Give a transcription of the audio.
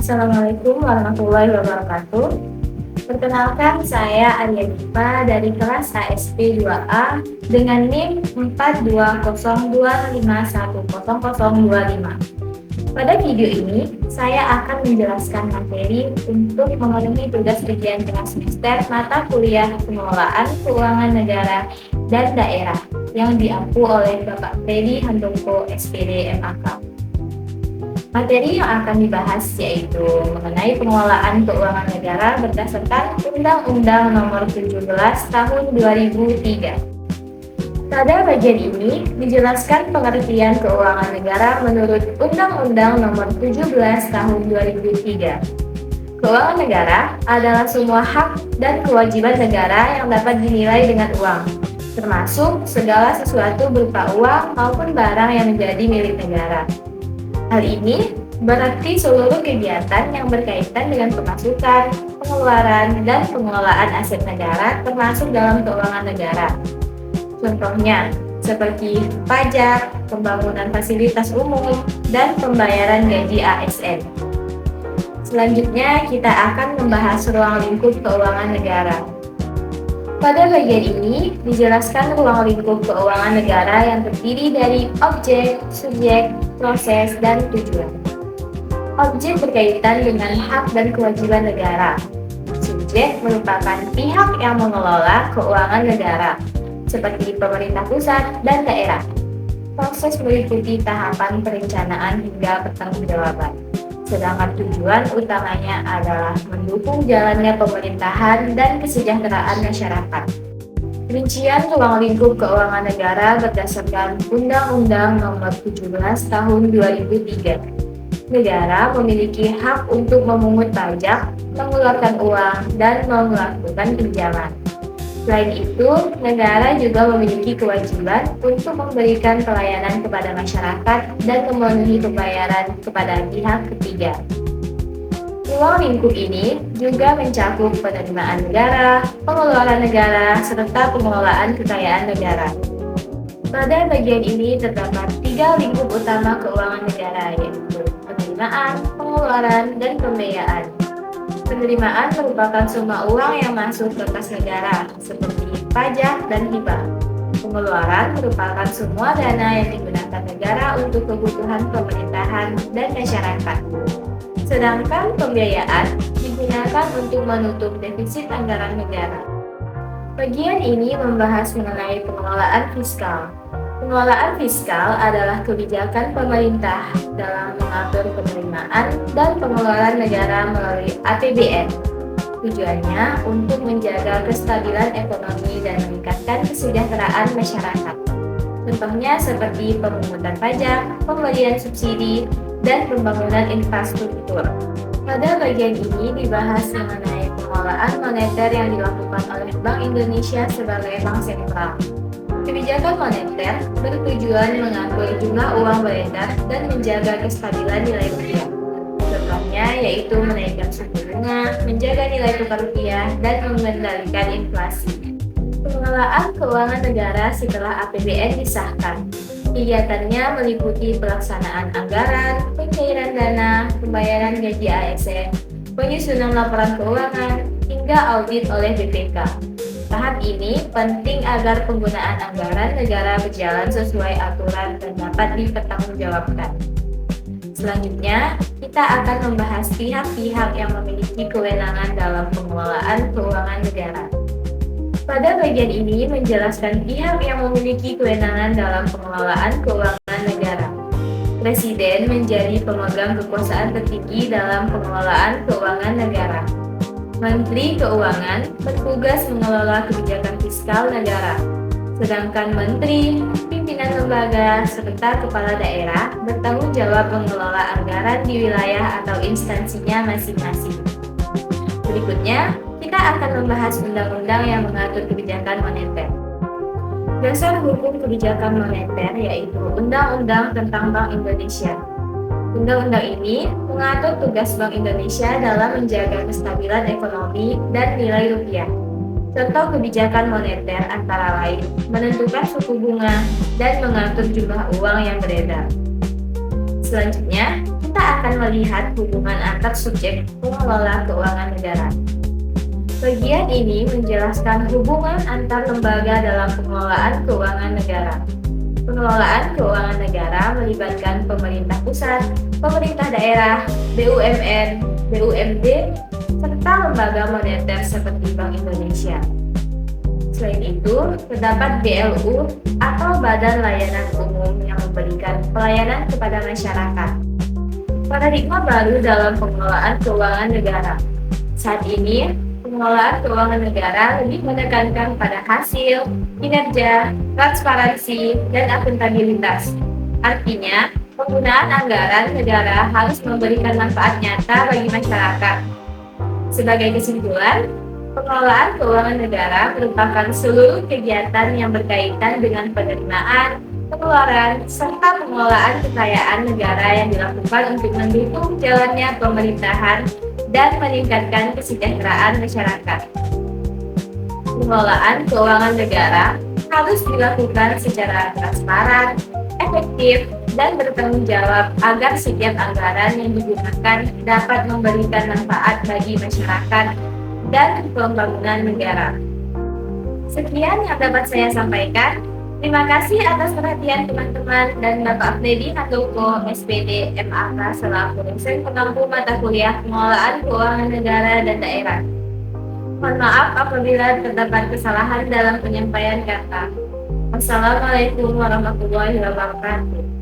Assalamualaikum warahmatullahi wabarakatuh. Perkenalkan, saya Arya Dipa dari kelas HSP 2A dengan NIM 42025100025. Pada video ini, saya akan menjelaskan materi untuk memenuhi tugas ujian tengah semester mata kuliah Pengelolaan Keuangan Negara dan Daerah yang diampu oleh Bapak Freddy Handoko, SPD, MAK. Materi yang akan dibahas yaitu mengenai pengelolaan keuangan negara berdasarkan Undang-Undang Nomor 17 Tahun 2003. Pada bagian ini dijelaskan pengertian keuangan negara menurut Undang-Undang Nomor 17 Tahun 2003. Keuangan negara adalah semua hak dan kewajiban negara yang dapat dinilai dengan uang, termasuk segala sesuatu berupa uang maupun barang yang menjadi milik negara. Hal ini berarti seluruh kegiatan yang berkaitan dengan pemasukan, pengeluaran, dan pengelolaan aset negara termasuk dalam keuangan negara. Contohnya, seperti pajak, pembangunan fasilitas umum, dan pembayaran gaji ASN. Selanjutnya, kita akan membahas ruang lingkup keuangan negara. Pada bagian ini dijelaskan ruang lingkup keuangan negara yang terdiri dari objek, subjek, proses, dan tujuan. Objek berkaitan dengan hak dan kewajiban negara. Subjek merupakan pihak yang mengelola keuangan negara, seperti pemerintah pusat dan daerah. Proses meliputi tahapan perencanaan hingga pertanggungjawaban. Sedangkan tujuan utamanya adalah mendukung jalannya pemerintahan dan kesejahteraan masyarakat. Rincian ruang lingkup keuangan negara berdasarkan Undang-Undang Nomor 17 Tahun 2003. Negara memiliki hak untuk memungut pajak, mengeluarkan uang, dan melakukan pinjaman. Selain itu, negara juga memiliki kewajiban untuk memberikan pelayanan kepada masyarakat dan memenuhi pembayaran kepada pihak ketiga. Ruang lingkup ini juga mencakup penerimaan negara, pengeluaran negara, serta pengelolaan kekayaan negara. Pada bagian ini terdapat 3 lingkup utama keuangan negara, yaitu penerimaan, pengeluaran, dan pembiayaan. Penerimaan merupakan semua uang yang masuk ke kas negara, seperti pajak dan hibah. Pengeluaran merupakan semua dana yang digunakan negara untuk kebutuhan pemerintahan dan masyarakat. Sedangkan pembiayaan digunakan untuk menutup defisit anggaran negara. Bagian ini membahas mengenai pengelolaan fiskal. Pengelolaan fiskal adalah kebijakan pemerintah dalam mengatur penerimaan dan pengeluaran negara melalui APBN. Tujuannya untuk menjaga kestabilan ekonomi dan meningkatkan kesejahteraan masyarakat. Contohnya seperti pemungutan pajak, pemberian subsidi, dan pembangunan infrastruktur. Pada bagian ini dibahas mengenai pengelolaan moneter yang dilakukan oleh Bank Indonesia sebagai bank sentral. Kebijakan moneter bertujuan mengatur jumlah uang beredar dan menjaga kestabilan nilai rupiah. Contohnya yaitu menaikkan suku bunga, menjaga nilai tukar rupiah, dan mengendalikan inflasi. Pengelolaan keuangan negara setelah APBN disahkan. Kegiatannya meliputi pelaksanaan anggaran, pencairan dana, pembayaran gaji ASN, penyusunan laporan keuangan, hingga audit oleh BPK. Tahap ini penting agar penggunaan anggaran negara berjalan sesuai aturan dan dapat dipertanggungjawabkan. Selanjutnya, kita akan membahas pihak-pihak yang memiliki kewenangan dalam pengelolaan keuangan negara. Pada bagian ini menjelaskan pihak yang memiliki kewenangan dalam pengelolaan keuangan negara. Presiden menjadi pemegang kekuasaan tertinggi dalam pengelolaan keuangan negara. Menteri Keuangan bertugas mengelola kebijakan fiskal negara, sedangkan menteri, pimpinan lembaga, serta kepala daerah bertanggung jawab mengelola anggaran di wilayah atau instansinya masing-masing. Berikutnya, kita akan membahas undang-undang yang mengatur kebijakan moneter. Dasar hukum kebijakan moneter yaitu Undang-Undang tentang Bank Indonesia. Undang-undang ini mengatur tugas Bank Indonesia dalam menjaga kestabilan ekonomi dan nilai rupiah. Contoh kebijakan moneter antara lain menentukan suku bunga dan mengatur jumlah uang yang beredar. Selanjutnya, kita akan melihat hubungan antar subjek pengelola keuangan negara. Bagian ini menjelaskan hubungan antar lembaga dalam pengelolaan keuangan negara. Pengelolaan keuangan negara melibatkan pemerintah pusat, pemerintah daerah, BUMN, BUMD, serta lembaga moneter seperti Bank Indonesia. Selain itu, terdapat BLU atau Badan Layanan Umum yang memberikan pelayanan kepada masyarakat. Paradigma baru dalam pengelolaan keuangan negara. Saat ini, pengelolaan keuangan negara lebih menekankan pada hasil, kinerja, transparansi, dan akuntabilitas. Artinya, penggunaan anggaran negara harus memberikan manfaat nyata bagi masyarakat. Sebagai kesimpulan, pengelolaan keuangan negara merupakan seluruh kegiatan yang berkaitan dengan penerimaan, pengeluaran, serta pengelolaan kekayaan negara yang dilakukan untuk mendukung jalannya pemerintahan dan meningkatkan kesejahteraan masyarakat. Pengelolaan keuangan negara harus dilakukan secara transparan, efektif, dan bertanggung jawab agar setiap anggaran yang digunakan dapat memberikan manfaat bagi masyarakat dan pembangunan negara. Sekian yang dapat saya sampaikan. Terima kasih atas perhatian teman-teman dan Bapak Freddy Handoko, SPD, MAK, selaku dosen pengampu mata kuliah pengelolaan keuangan negara dan daerah. Mohon maaf apabila terdapat kesalahan dalam penyampaian kata. Wassalamualaikum warahmatullahi wabarakatuh.